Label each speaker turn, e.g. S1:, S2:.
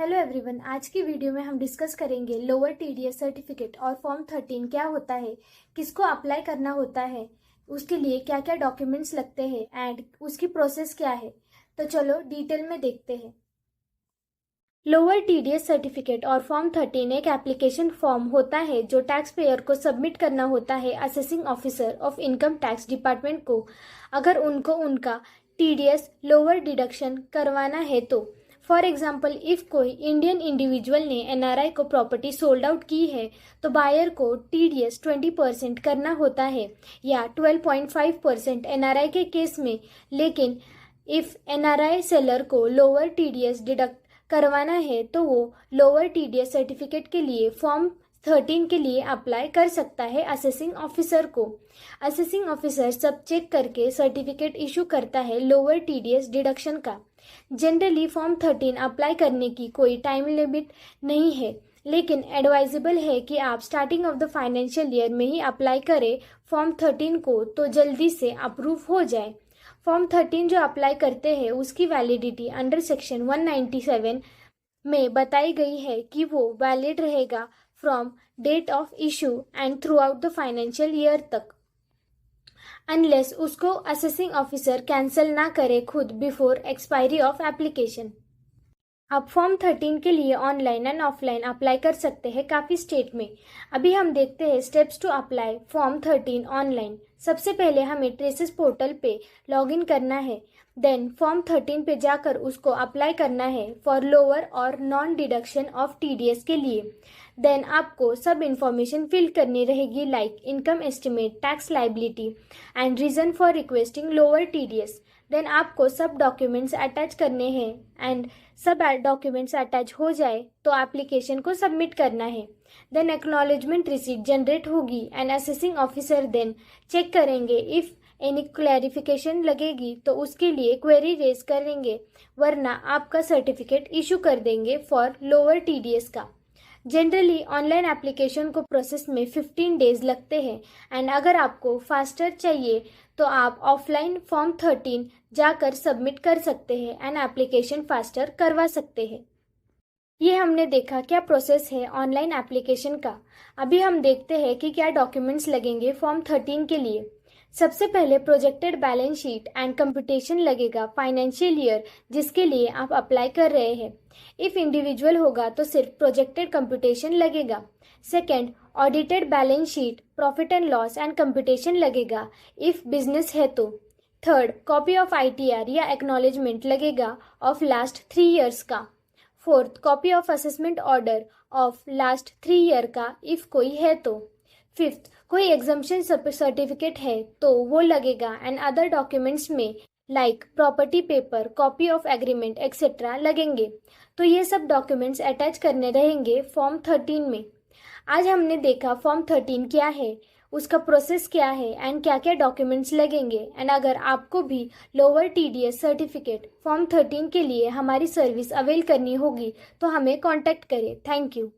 S1: Hello everyone, आज की video में हम डिस्कस करेंगे लोअर टीडीएस सर्टिफिकेट और फॉर्म 13 क्या होता है, किसको अप्लाई करना होता है, उसके लिए क्या क्या डॉक्यूमेंट्स लगते हैं एंड उसकी प्रोसेस क्या है। तो चलो डिटेल में देखते हैं। लोअर टीडीएस सर्टिफिकेट और फॉर्म 13 एक एप्लीकेशन फॉर्म होता है जो टैक्स पेयर को सबमिट करना होता है assessing officer of income tax department को, अगर उनको उनका टीडीएस लोअर डिडक्शन करवाना है तो। फॉर एग्जाम्पल, इफ़ कोई इंडियन इंडिविजुअल ने एनआरआई को प्रॉपर्टी सोल्ड आउट की है तो बायर को टीडीएस 20% करना होता है या 12.5% एनआरआई के केस में। लेकिन इफ़ एनआरआई सेलर को लोअर टीडीएस डिडक्ट करवाना है तो वो लोअर टीडीएस सर्टिफिकेट के लिए फॉर्म 13 के लिए अप्लाई कर सकता है असेसिंग ऑफिसर को। असेसिंग ऑफिसर सब चेक करके सर्टिफिकेट इशू करता है लोअर टीडीएस डिडक्शन का। जनरली फॉर्म 13 अप्लाई करने की कोई टाइम लिमिट नहीं है, लेकिन एडवाइजेबल है कि आप starting of the financial year में ही अप्लाई करें फॉर्म 13 को, तो जल्दी से अप्रूव हो जाए। फॉर्म 13 जो अप्लाई करते हैं उसकी वैलिडिटी अंडर सेक्शन 197 में बताई गई है कि वो वैलिड रहेगा from date of issue and throughout the financial year तक, अनलेस उसको असेसिंग ऑफिसर कैंसिल ना करे खुद बिफोर एक्सपायरी ऑफ एप्लीकेशन। आप फॉर्म 13 के लिए ऑनलाइन एंड ऑफलाइन अप्लाई कर सकते हैं काफ़ी स्टेट में। अभी हम देखते हैं steps to apply form 13 online. सबसे पहले हमें ट्रेसेस पोर्टल पे लॉगिन करना है, देन फॉर्म 13 पे जाकर उसको अप्लाई करना है फॉर लोअर और नॉन डिडक्शन ऑफ टीडीएस के लिए। देन आपको सब इन्फॉर्मेशन फिल करनी रहेगी like income estimate, tax liability and reason for requesting lower TDS. Then आपको सब डॉक्यूमेंट्स अटैच करने हैं एंड सब डॉक्यूमेंट्स अटैच हो जाए तो एप्लीकेशन को सबमिट करना है। देन एक्नॉलेजमेंट रिसीट जनरेट होगी and assessing officer then check करेंगे इफ़ एनी क्लैरिफिकेशन लगेगी तो उसके लिए क्वेरी रेज करेंगे, वरना आपका सर्टिफिकेट इशू कर देंगे फॉर लोअर टीडीएस का। जनरली ऑनलाइन एप्लीकेशन को प्रोसेस में 15 डेज लगते हैं एंड अगर आपको फास्टर चाहिए तो आप ऑफलाइन फॉर्म 13 जाकर सबमिट कर सकते हैं एंड एप्लीकेशन फास्टर करवा सकते हैं। ये हमने देखा क्या प्रोसेस है ऑनलाइन एप्लीकेशन का। अभी हम देखते हैं कि क्या डॉक्यूमेंट्स लगेंगे फॉर्म 13 के लिए। सबसे पहले projected balance sheet and computation लगेगा फाइनेंशियल ईयर जिसके लिए आप अप्लाई कर रहे हैं। इफ़ इंडिविजुअल होगा तो सिर्फ प्रोजेक्टेड कंप्यूटेशन लगेगा। Second, audited balance sheet, profit and loss and computation लगेगा इफ़ बिजनेस है तो। थर्ड, कॉपी ऑफ आईटीआर या एक्नॉलेजमेंट लगेगा ऑफ लास्ट 3 ईयर्स का। Fourth, copy of assessment order of last 3 year का इफ़ कोई है तो। फिफ्थ, कोई एग्जम्पशन सर्टिफिकेट है तो वो लगेगा एंड अदर डॉक्यूमेंट्स में like property paper, copy of agreement etcetera लगेंगे। तो ये सब डॉक्यूमेंट्स अटैच करने रहेंगे फॉर्म 13 में। आज हमने देखा फॉर्म 13 क्या है, उसका प्रोसेस क्या है एंड क्या क्या डॉक्यूमेंट्स लगेंगे। एंड अगर आपको भी लोअर टीडीएस सर्टिफिकेट फॉर्म 13 के लिए हमारी सर्विस अवेल करनी होगी तो हमें कॉन्टैक्ट करें। Thank you.